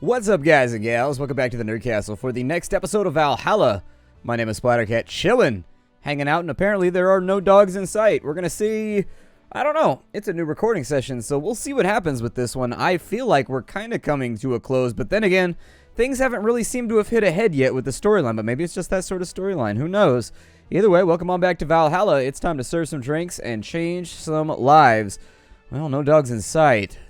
What's up, guys and gals? Welcome back to the Nerd Castle for the next episode of Valhalla. My name is Splattercat, chillin', hanging out, and apparently there are no dogs in sight. We're gonna see, I don't know, it's a new recording session, so we'll see what happens with this one. I feel like we're kind of coming to a close, but then again, things haven't really seemed to have hit ahead yet with the storyline, but maybe it's just that sort of storyline, who knows? Either way, welcome on back to Valhalla. It's time to serve some drinks and change some lives. Well, no dogs in sight.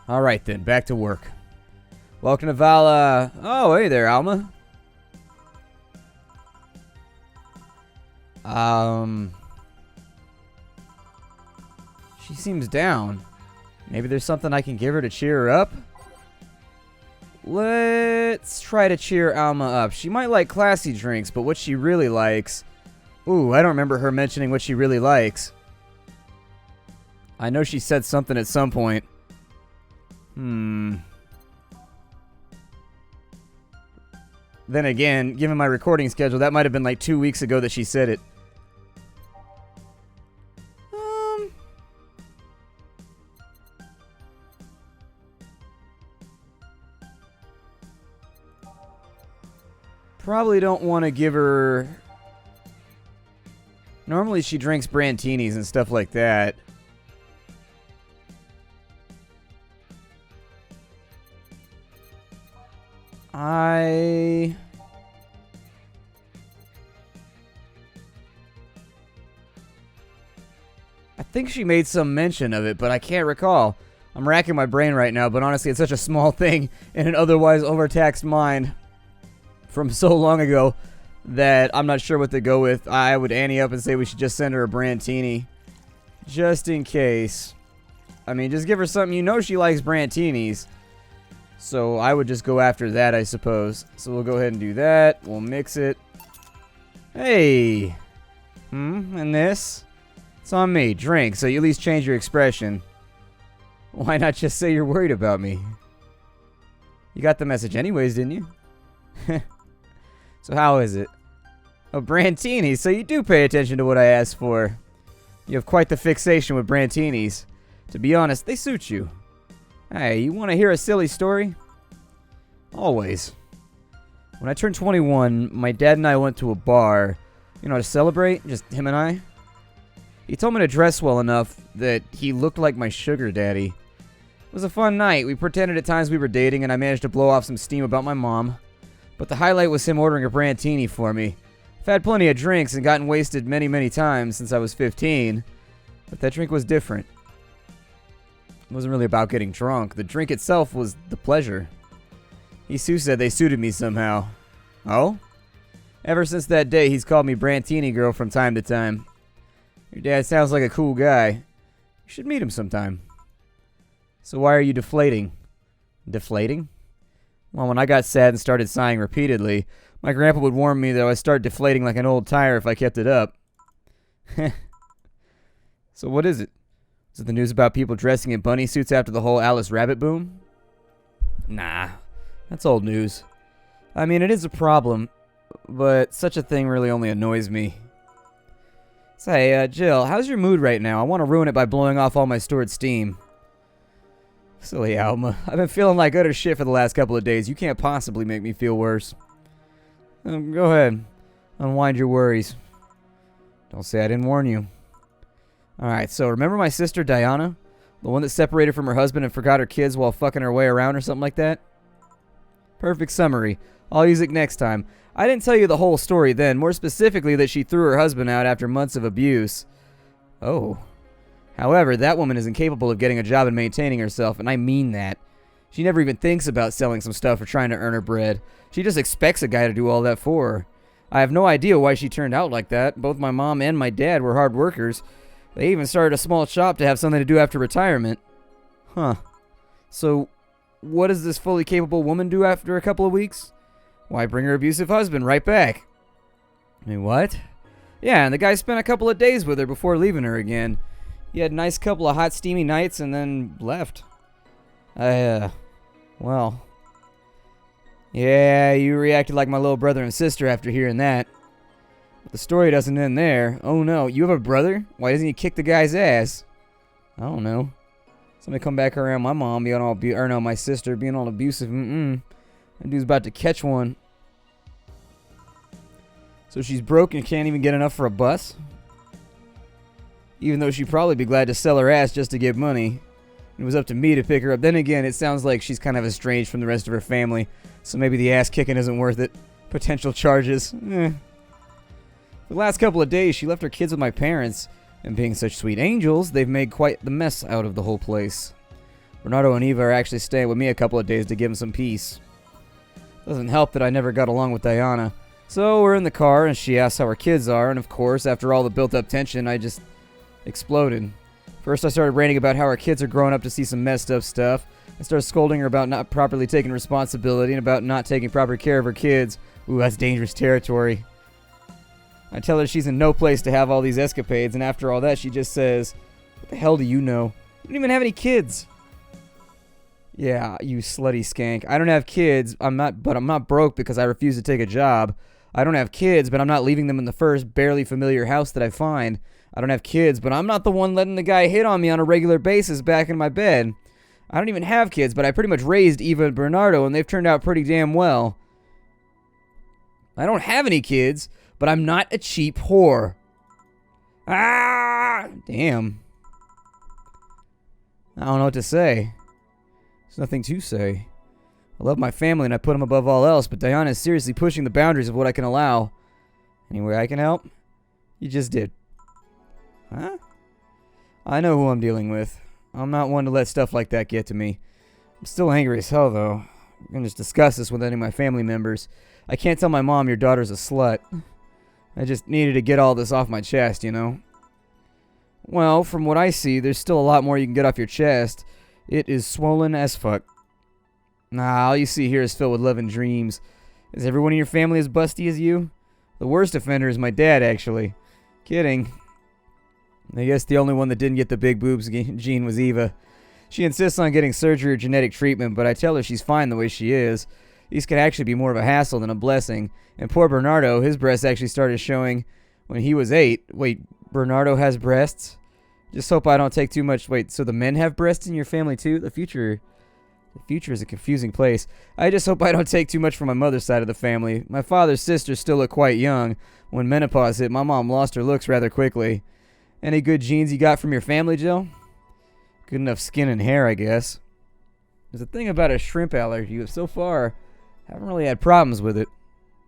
Alright then, back to work. Welcome to Valhalla. Oh, hey there, Elma. She seems down. Maybe there's something I can give her to cheer her up? Let's try to cheer Alma up. She might like classy drinks, but what she really likes... Ooh, I don't remember her mentioning what she really likes. I know she said something at some point. Then again, given my recording schedule, that might have been like 2 weeks ago that she said it. Probably don't want to give her... Normally she drinks brantinis and stuff like that. I think she made some mention of it, but I can't recall. I'm racking my brain right now, but honestly, it's such a small thing in an otherwise overtaxed mind from so long ago that I'm not sure what to go with. I would ante up and say we should just send her a brantini. Just in case. I mean, just give her something. You know she likes brantinis. So I would just go after that, I suppose. So we'll go ahead and do that. We'll mix it. Hey. And this? It's on me. Drink, so you at least change your expression. Why not just say you're worried about me? You got the message anyways, didn't you? So how is it? Oh, brantini, so you do pay attention to what I asked for. You have quite the fixation with brantinis. To be honest, they suit you. Hey, you want to hear a silly story? Always. When I turned 21, my dad and I went to a bar, to celebrate, just him and I. He told me to dress well enough that he looked like my sugar daddy. It was a fun night. We pretended at times we were dating, and I managed to blow off some steam about my mom. But the highlight was him ordering a brantini for me. I've had plenty of drinks and gotten wasted many, many times since I was 15, but that drink was different. It wasn't really about getting drunk. The drink itself was the pleasure. Isu said they suited me somehow. Oh? Ever since that day, he's called me Brantini Girl from time to time. Your dad sounds like a cool guy. You should meet him sometime. So why are you deflating? Deflating? Well, when I got sad and started sighing repeatedly, my grandpa would warn me that I would start deflating like an old tire if I kept it up. So what is it? Is it the news about people dressing in bunny suits after the whole Alice Rabbit boom? Nah, that's old news. I mean, it is a problem, but such a thing really only annoys me. Say, Jill, how's your mood right now? I want to ruin it by blowing off all my stored steam. Silly Alma. I've been feeling like utter shit for the last couple of days. You can't possibly make me feel worse. Go ahead. Unwind your worries. Don't say I didn't warn you. Alright, so remember my sister Diana? The one that separated from her husband and forgot her kids while fucking her way around or something like that? Perfect summary. I'll use it next time. I didn't tell you the whole story then, more specifically that she threw her husband out after months of abuse. Oh. However, that woman is incapable of getting a job and maintaining herself, and I mean that. She never even thinks about selling some stuff or trying to earn her bread. She just expects a guy to do all that for her. I have no idea why she turned out like that. Both my mom and my dad were hard workers. They even started a small shop to have something to do after retirement. Huh. So, what does this fully capable woman do after a couple of weeks? Why, bring her abusive husband right back. I mean, what? Yeah, and the guy spent a couple of days with her before leaving her again. He had a nice couple of hot, steamy nights and then left. Well. Yeah, you reacted like my little brother and sister after hearing that. But the story doesn't end there. Oh no, you have a brother? Why doesn't he kick the guy's ass? I don't know. Somebody come back around my mom being all, or no, my sister being all abusive. That dude's about to catch one. So she's broke and can't even get enough for a bus? Even though she'd probably be glad to sell her ass just to get money. It was up to me to pick her up. Then again, it sounds like she's kind of estranged from the rest of her family. So maybe the ass kicking isn't worth it. Potential charges. The last couple of days, she left her kids with my parents. And being such sweet angels, they've made quite the mess out of the whole place. Bernardo and Eva are actually staying with me a couple of days to give them some peace. Doesn't help that I never got along with Diana. So we're in the car and she asks how her kids are, and of course, after all the built-up tension, I just exploded. First, I started ranting about how her kids are growing up to see some messed up stuff. I started scolding her about not properly taking responsibility and about not taking proper care of her kids. Ooh, that's dangerous territory. I tell her she's in no place to have all these escapades, and after all that, she just says, "What the hell do you know? You don't even have any kids." Yeah, you slutty skank. I don't have kids, but I'm not broke because I refuse to take a job. I don't have kids, but I'm not leaving them in the first barely familiar house that I find. I don't have kids, but I'm not the one letting the guy hit on me on a regular basis back in my bed. I don't even have kids, but I pretty much raised Eva and Bernardo, and they've turned out pretty damn well. I don't have any kids, but I'm not a cheap whore. Ah! Damn. I don't know what to say. There's nothing to say. I love my family and I put them above all else, but Diana is seriously pushing the boundaries of what I can allow. Any way I can help? You just did. Huh? I know who I'm dealing with. I'm not one to let stuff like that get to me. I'm still angry as hell, though. I'm going to just discuss this with any of my family members. I can't tell my mom your daughter's a slut. I just needed to get all this off my chest, you know? Well, from what I see, there's still a lot more you can get off your chest. It is swollen as fuck. Nah, all you see here is filled with love and dreams. Is everyone in your family as busty as you? The worst offender is my dad, actually. Kidding. I guess the only one that didn't get the big boobs gene was Eva. She insists on getting surgery or genetic treatment, but I tell her she's fine the way she is. These could actually be more of a hassle than a blessing. And poor Bernardo, his breasts actually started showing when he was 8. Wait, Bernardo has breasts? Just hope I don't take too much. Wait, so the men have breasts in your family too? The future is a confusing place. I just hope I don't take too much from my mother's side of the family. My father's sisters still look quite young. When menopause hit, my mom lost her looks rather quickly. Any good genes you got from your family, Jill? Good enough skin and hair, I guess. There's a thing about a shrimp allergy, but so far, I haven't really had problems with it.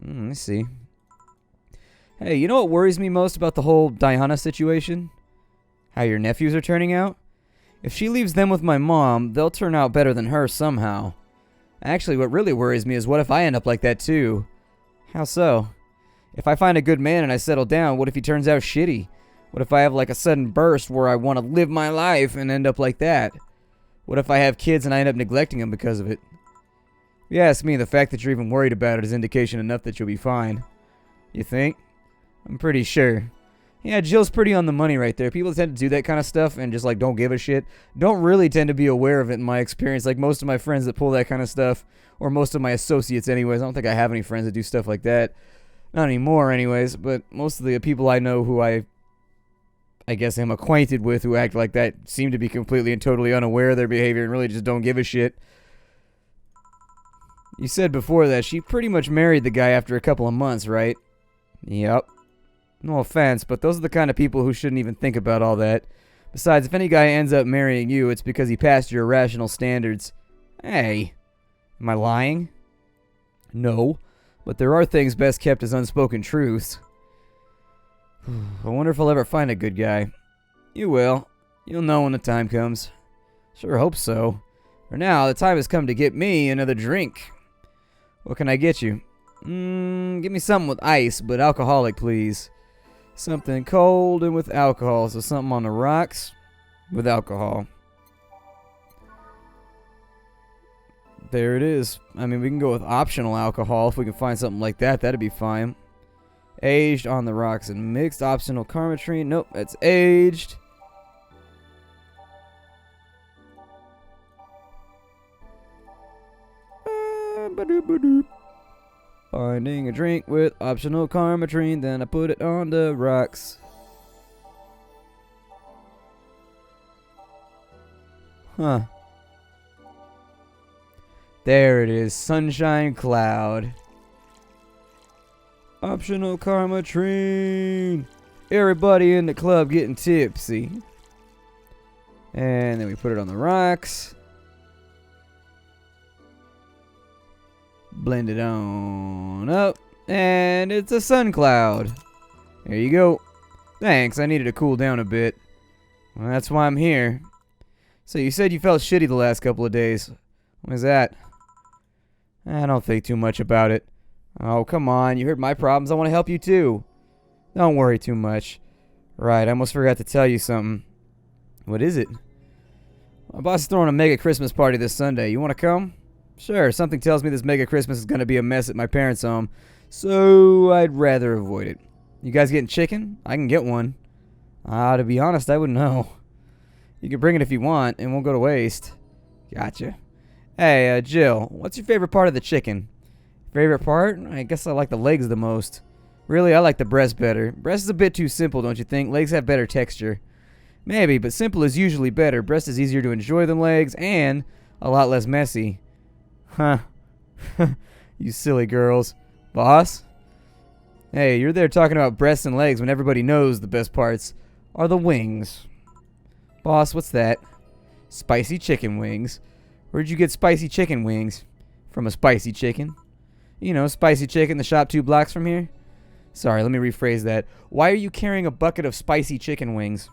Let's see. Hey, you know what worries me most about the whole Diana situation? How your nephews are turning out? If she leaves them with my mom, they'll turn out better than her somehow. Actually, what really worries me is what if I end up like that too? How so? If I find a good man and I settle down, what if he turns out shitty? What if I have like a sudden burst where I want to live my life and end up like that? What if I have kids and I end up neglecting them because of it? If you ask me, the fact that you're even worried about it is indication enough that you'll be fine. You think? I'm pretty sure. Yeah, Jill's pretty on the money right there. People tend to do that kind of stuff and just like don't give a shit. Don't really tend to be aware of it in my experience. Like most of my friends that pull that kind of stuff, or most of my associates anyways. I don't think I have any friends that do stuff like that. Not anymore anyways, but most of the people I know who I guess am acquainted with who act like that seem to be completely and totally unaware of their behavior and really just don't give a shit. You said before that she pretty much married the guy after a couple of months, right? Yep. No offense, but those are the kind of people who shouldn't even think about all that. Besides, if any guy ends up marrying you, it's because he passed your irrational standards. Hey, am I lying? No, but there are things best kept as unspoken truths. I wonder if I'll ever find a good guy. You will. You'll know when the time comes. Sure hope so. For now, the time has come to get me another drink. What can I get you? Give me something with ice, but alcoholic, please. Something cold and with alcohol, so something on the rocks with alcohol. There it is. I mean, we can go with optional alcohol if we can find something like that. That'd be fine. Aged on the rocks and mixed optional carmetrine. Nope, it's aged. Finding a drink with optional carmetrine, then I put it on the rocks. Huh. There it is. Sunshine Cloud. Optional karma train. Everybody in the club getting tipsy. And then we put it on the rocks. Blend it on up. And it's a sun cloud. There you go. Thanks, I needed to cool down a bit. Well, that's why I'm here. So you said you felt shitty the last couple of days. Why's that? I don't think too much about it. Oh, come on. You heard my problems. I want to help you too. Don't worry too much. Right, I almost forgot to tell you something. What is it? My boss is throwing a mega Christmas party this Sunday. You want to come? Sure, something tells me this mega Christmas is going to be a mess at my parents' home, so I'd rather avoid it. You guys getting chicken? I can get one. To be honest, I wouldn't know. You can bring it if you want, and won't go to waste. Gotcha. Hey, Jill, what's your favorite part of the chicken? Favorite part? I guess I like the legs the most. Really, I like the breast better. Breast is a bit too simple, don't you think? Legs have better texture. Maybe, but simple is usually better. Breast is easier to enjoy than legs, and a lot less messy. Huh. You silly girls. Boss? Hey, you're there talking about breasts and legs when everybody knows the best parts are the wings. Boss, what's that? Spicy chicken wings. Where'd you get spicy chicken wings? From a spicy chicken. You know, spicy chicken, the shop 2 blocks from here. Sorry, let me rephrase that. Why are you carrying a bucket of spicy chicken wings?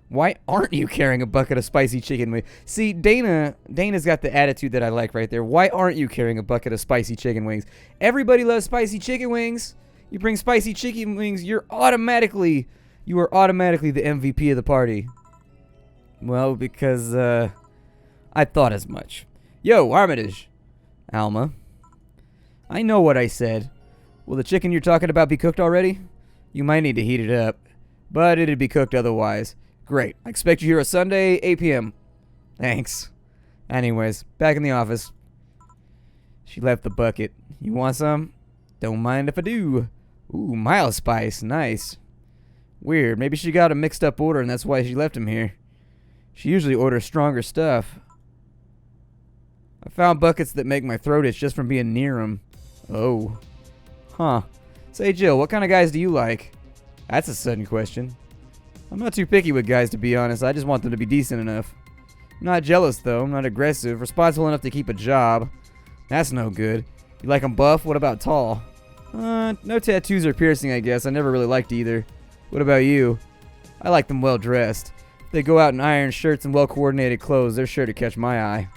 Why aren't you carrying a bucket of spicy chicken wings? See, Dana's got the attitude that I like right there. Why aren't you carrying a bucket of spicy chicken wings? Everybody loves spicy chicken wings. You bring spicy chicken wings, you are automatically the MVP of the party. Well, because, I thought as much. Yo, Armitage. Alma. I know what I said. Will the chicken you're talking about be cooked already? You might need to heat it up, but it'd be cooked otherwise. Great. I expect you here on Sunday, 8 p.m. Thanks. Anyways, back in the office. She left the bucket. You want some? Don't mind if I do. Ooh, mild spice. Nice. Weird. Maybe she got a mixed up order and that's why she left him here. She usually orders stronger stuff. I found buckets that make my throat itch just from being near them. Oh. Huh. Say, Jill, what kind of guys do you like? That's a sudden question. I'm not too picky with guys, to be honest. I just want them to be decent enough. I'm not jealous, though. I'm not aggressive. Responsible enough to keep a job. That's no good. You like them buff? What about tall? No tattoos or piercing, I guess. I never really liked either. What about you? I like them well dressed. If they go out in iron shirts and well-coordinated clothes, they're sure to catch my eye.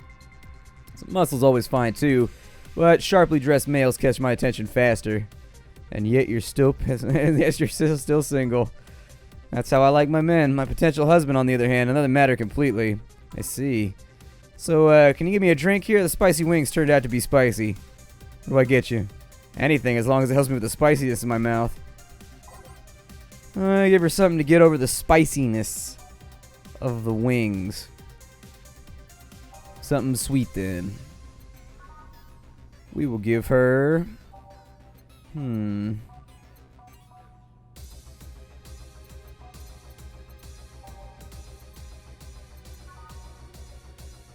Some muscle's always fine, too. But sharply dressed males catch my attention faster. And yet you're still yes, you're still single. That's how I like my men. My potential husband, on the other hand, another matter completely. I see. So, can you give me a drink here? The spicy wings turned out to be spicy. What do I get you? Anything, as long as it helps me with the spiciness in my mouth. I give her something to get over the spiciness of the wings. Something sweet, then. We will give her...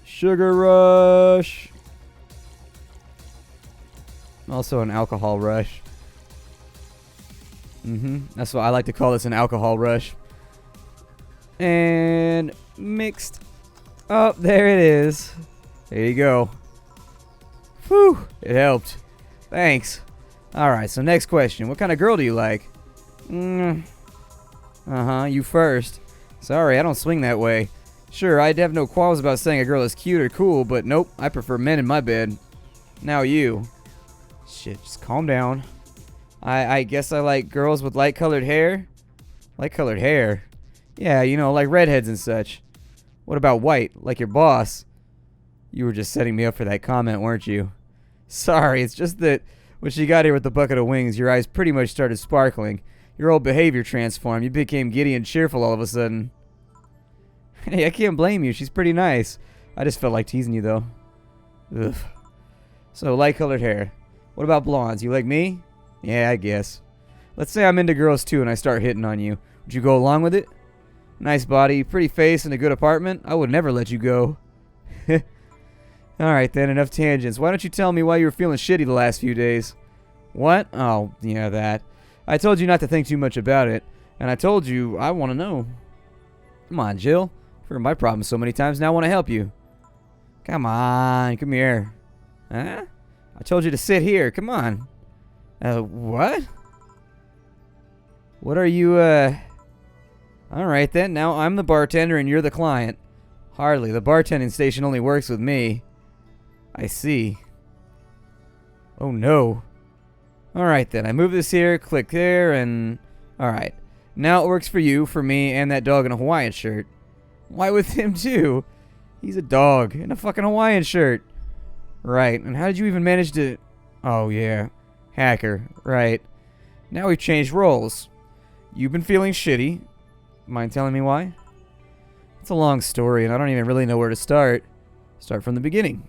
Sugar rush. Also an alcohol rush. That's what I like to call this, an alcohol rush. And mixed. Oh, there it is. There you go. Whew, it helped. Thanks. Alright, so next question. What kind of girl do you like? You first. Sorry, I don't swing that way. Sure, I'd have no qualms about saying a girl is cute or cool, but nope, I prefer men in my bed. Now you. Shit, just calm down. I guess I like girls with light-colored hair. Light-colored hair? Yeah, you know, like redheads and such. What about white, like your boss? You were just setting me up for that comment, weren't you? Sorry, it's just that when she got here with the bucket of wings, your eyes pretty much started sparkling. Your old behavior transformed. You became giddy and cheerful all of a sudden. Hey, I can't blame you. She's pretty nice. I just felt like teasing you, though. Ugh. So, light-colored hair. What about blondes? You like me? Yeah, I guess. Let's say I'm into girls, too, and I start hitting on you. Would you go along with it? Nice body, pretty face, and a good apartment? I would never let you go. Alright then, enough tangents. Why don't you tell me why you were feeling shitty the last few days? What? Oh, yeah, that. I told you not to think too much about it, and I told you I want to know. Come on, Jill. You've heard my problems so many times, now I want to help you. Come on, come here. Huh? I told you to sit here, come on. What? What are you, Alright then, now I'm the bartender and you're the client. Hardly, the bartending station only works with me. I see. Oh no. Alright then, I move this here, click there, and... Alright. Now it works for you, for me, and that dog in a Hawaiian shirt. Why with him too? He's a dog in a fucking Hawaiian shirt. Right, and how did you even manage to... Oh yeah. Hacker, right. Now we've changed roles. You've been feeling shitty. Mind telling me why? It's a long story, and I don't even really know where to start. Start from the beginning.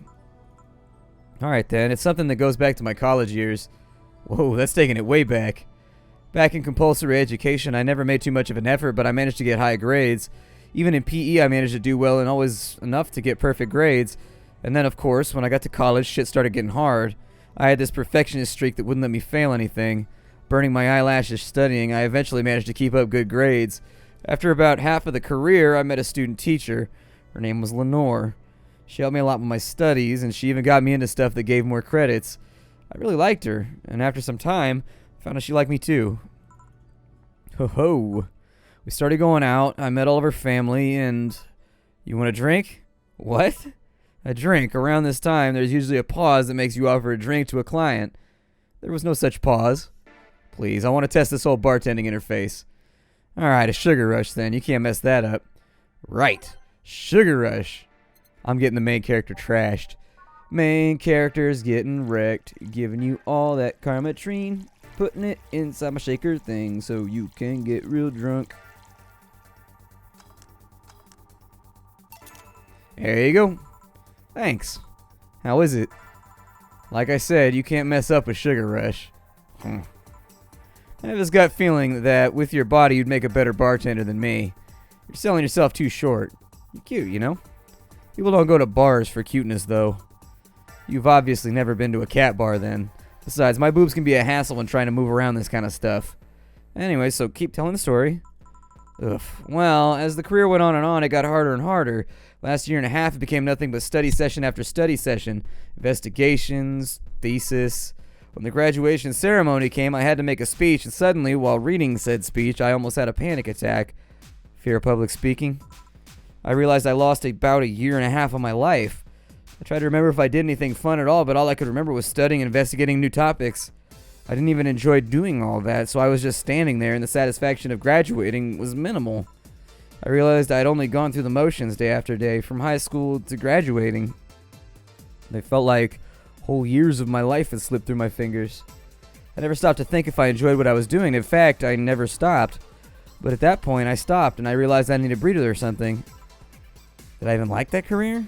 Alright then, it's something that goes back to my college years. Whoa, that's taking it way back. Back in compulsory education, I never made too much of an effort, but I managed to get high grades. Even in PE, I managed to do well and always enough to get perfect grades. And then, of course, when I got to college, shit started getting hard. I had this perfectionist streak that wouldn't let me fail anything. Burning my eyelashes studying, I eventually managed to keep up good grades. After about half of the career, I met a student teacher. Her name was Lenore. She helped me a lot with my studies, and she even got me into stuff that gave more credits. I really liked her, and after some time, I found out she liked me too. Ho-ho. We started going out, I met all of her family, and... You want a drink? What? A drink. Around this time, there's usually a pause that makes you offer a drink to a client. There was no such pause. Please, I want to test this whole bartending interface. Alright, a sugar rush then. You can't mess that up. Right. Sugar rush. I'm getting the main character trashed. Main character's getting wrecked. Giving you all that karmatrine. Putting it inside my shaker thing so you can get real drunk. There you go. Thanks. How is it? Like I said, you can't mess up with sugar rush. I have this gut feeling that with your body you'd make a better bartender than me. You're selling yourself too short. You're cute, you know? People don't go to bars for cuteness, though. You've obviously never been to a cat bar, then. Besides, my boobs can be a hassle when trying to move around this kind of stuff. Anyway, so keep telling the story. Ugh. Well, as the career went on, it got harder and harder. Last year and a half, it became nothing but study session after study session. Investigations, thesis. When the graduation ceremony came, I had to make a speech, and suddenly, while reading said speech, I almost had a panic attack. Fear of public speaking. I realized I lost about a year and a half of my life. I tried to remember if I did anything fun at all, but all I could remember was studying and investigating new topics. I didn't even enjoy doing all that, so I was just standing there, and the satisfaction of graduating was minimal. I realized I'd only gone through the motions day after day, from high school to graduating. They felt like whole years of my life had slipped through my fingers. I never stopped to think if I enjoyed what I was doing. In fact, I never stopped. But at that point, I stopped, and I realized I needed a breather or something. Did I even like that career?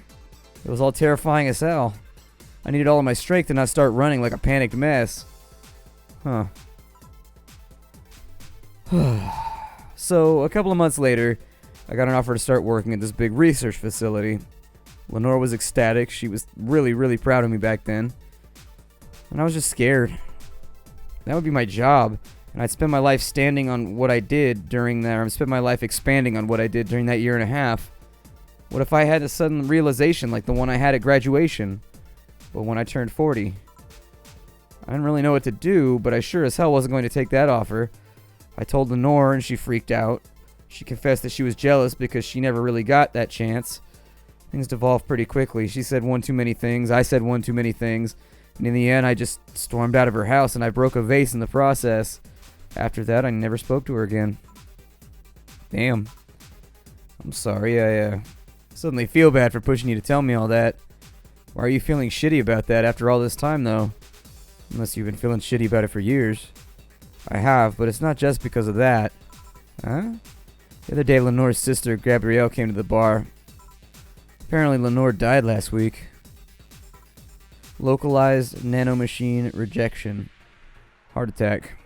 It was all terrifying as hell. I needed all of my strength to not start running like a panicked mess. Huh. So, a couple of months later, I got an offer to start working at this big research facility. Lenore was ecstatic. She was really, really proud of me back then. And I was just scared. That would be my job. And I'd spend my life standing on what I did during that, or spend my life expanding on what I did during that year and a half. What if I had a sudden realization like the one I had at graduation? But when I turned 40. I didn't really know what to do, but I sure as hell wasn't going to take that offer. I told Lenore and she freaked out. She confessed that she was jealous because she never really got that chance. Things devolved pretty quickly. She said one too many things. I said one too many things. And in the end, I just stormed out of her house and I broke a vase in the process. After that, I never spoke to her again. Damn. I'm sorry. I suddenly feel bad for pushing you to tell me all that. Why are you feeling shitty about that after all this time, though? Unless you've been feeling shitty about it for years. I have, but it's not just because of that. Huh? The other day, Lenore's sister, Gabrielle, came to the bar. Apparently, Lenore died last week. Localized nanomachine rejection. Heart attack.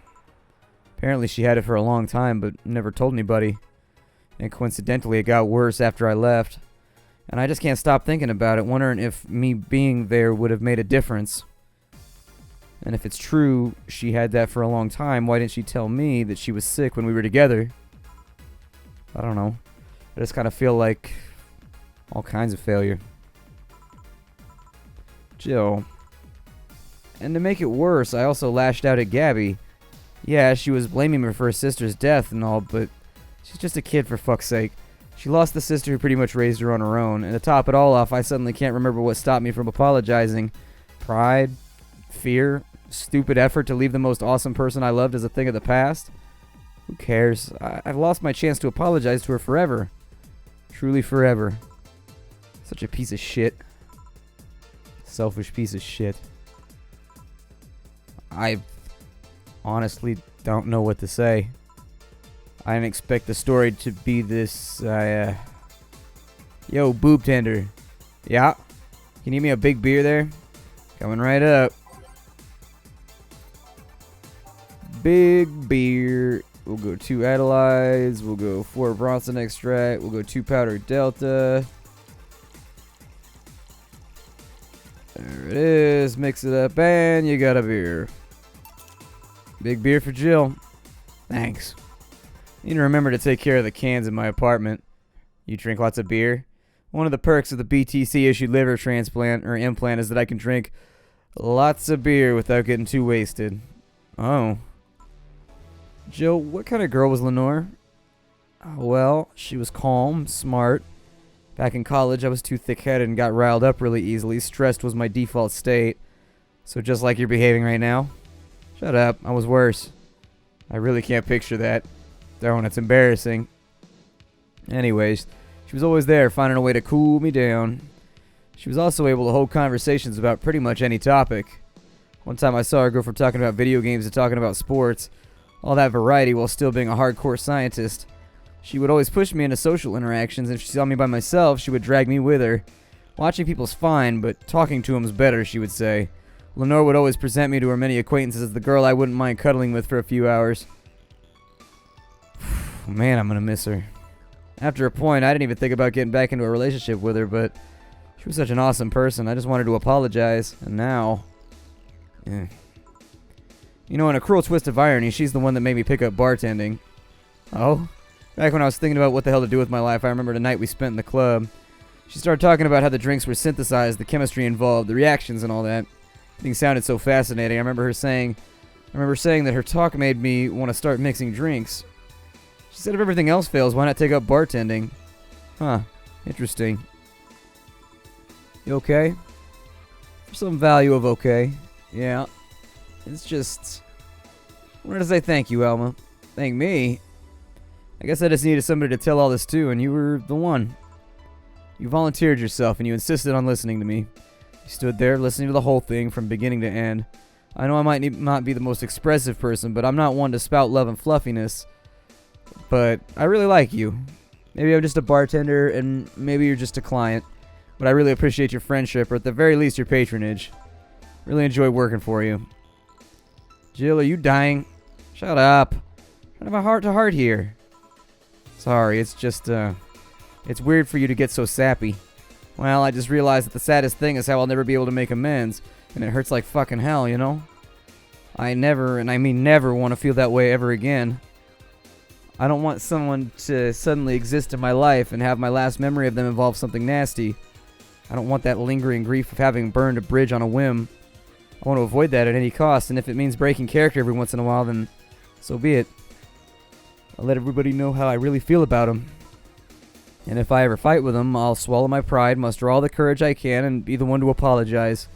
Apparently, she had it for a long time, but never told anybody. And coincidentally, it got worse after I left. And I just can't stop thinking about it, wondering if me being there would have made a difference. And if it's true she had that for a long time, why didn't she tell me that she was sick when we were together? I don't know. I just kind of feel like all kinds of failure. Jill. And to make it worse, I also lashed out at Gabby. Yeah, she was blaming me for her sister's death and all, but she's just a kid, for fuck's sake. She lost the sister who pretty much raised her on her own, and to top it all off, I suddenly can't remember what stopped me from apologizing. Pride? Fear? Stupid effort to leave the most awesome person I loved as a thing of the past? Who cares? I've lost my chance to apologize to her forever. Truly forever. Such a piece of shit. Selfish piece of shit. I honestly don't know what to say. I didn't expect the story to be this, Yo, boob tender. Yeah? Can you give me a big beer there? Coming right up. Big beer. We'll go 2 Adelides. We'll go 4 Bronson extract. We'll go 2 powder Delta. There it is. Mix it up and you got a beer. Big beer for Jill. Thanks. You need to remember to take care of the cans in my apartment. You drink lots of beer? One of the perks of the BTC-issued liver transplant or implant is that I can drink lots of beer without getting too wasted. Oh. Jill, what kind of girl was Lenore? Well, she was calm, smart. Back in college, I was too thick-headed and got riled up really easily. Stressed was my default state. So just like you're behaving right now? Shut up, I was worse. I really can't picture that. Darn, it's embarrassing. Anyways, she was always there, finding a way to cool me down. She was also able to hold conversations about pretty much any topic. One time I saw her go from talking about video games to talking about sports. All that variety while still being a hardcore scientist. She would always push me into social interactions, and if she saw me by myself, she would drag me with her. Watching people's fine, but talking to them's better, she would say. Lenore would always present me to her many acquaintances as the girl I wouldn't mind cuddling with for a few hours. Man, I'm gonna miss her. After a point, I didn't even think about getting back into a relationship with her, but she was such an awesome person. I just wanted to apologize, and now... You know, in a cruel twist of irony, she's the one that made me pick up bartending. Oh? Back when I was thinking about what the hell to do with my life, I remember the night we spent in the club. She started talking about how the drinks were synthesized, the chemistry involved, the reactions and all that. Everything sounded so fascinating. I remember saying that her talk made me want to start mixing drinks. She said if everything else fails, why not take up bartending? Huh. Interesting. You okay? For some value of okay. Yeah. It's just... I wanted to say thank you, Elma. Thank me? I guess I just needed somebody to tell all this to, and you were the one. You volunteered yourself, and you insisted on listening to me. You stood there, listening to the whole thing from beginning to end. I know I might not be the most expressive person, but I'm not one to spout love and fluffiness. But I really like you. Maybe I'm just a bartender, and maybe you're just a client. But I really appreciate your friendship, or at the very least your patronage. Really enjoy working for you. Jill, are you dying? Shut up. I have a heart-to-heart here. Sorry, it's just, it's weird for you to get so sappy. Well, I just realized that the saddest thing is how I'll never be able to make amends, and it hurts like fucking hell, you know? I never, and I mean never, want to feel that way ever again. I don't want someone to suddenly exist in my life and have my last memory of them involve something nasty. I don't want that lingering grief of having burned a bridge on a whim. I want to avoid that at any cost, and if it means breaking character every once in a while, then so be it. I'll let everybody know how I really feel about them. And if I ever fight with them, I'll swallow my pride, muster all the courage I can, and be the one to apologize.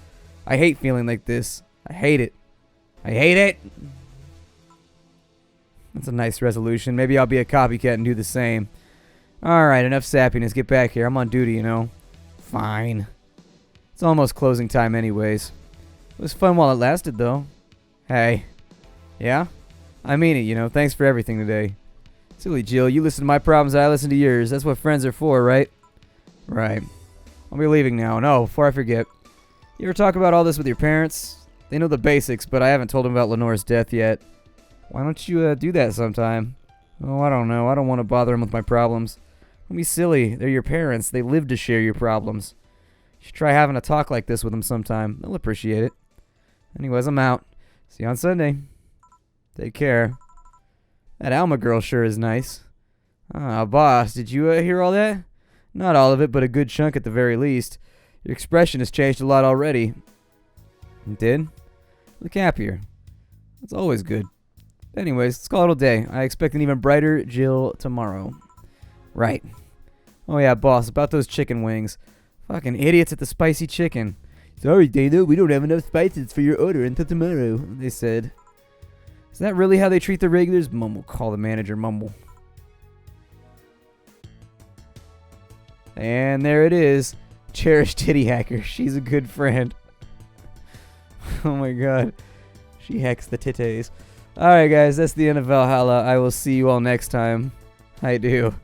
I hate feeling like this. I hate it. I hate it! That's a nice resolution. Maybe I'll be a copycat and do the same. Alright, enough sappiness. Get back here. I'm on duty, you know. Fine. It's almost closing time anyways. It was fun while it lasted, though. Hey. Yeah? I mean it, you know. Thanks for everything today. Silly Jill, you listen to my problems, I listen to yours. That's what friends are for, right? Right. I'll be leaving now. No, before I forget. You ever talk about all this with your parents? They know the basics, but I haven't told them about Lenore's death yet. Why don't you do that sometime? Oh, I don't know. I don't want to bother them with my problems. Don't be silly. They're your parents. They live to share your problems. You should try having a talk like this with them sometime. They'll appreciate it. Anyways, I'm out. See you on Sunday. Take care. That Elma girl sure is nice. Ah, boss, did you hear all that? Not all of it, but a good chunk at the very least. Your expression has changed a lot already. It did? Look happier. That's always good. Anyways, let's call it a day. I expect an even brighter Jill tomorrow. Right. Oh yeah, boss, about those chicken wings. Fucking idiots at the Spicy Chicken. Sorry, Dana, we don't have enough spices for your order until tomorrow, they said. Is that really how they treat the regulars? Mumble. Call the manager, Mumble. And there it is. Cherished titty hacker. She's a good friend. Oh my god. She hacks the titties. Alright guys, that's the end of Valhalla. I will see you all next time. I do.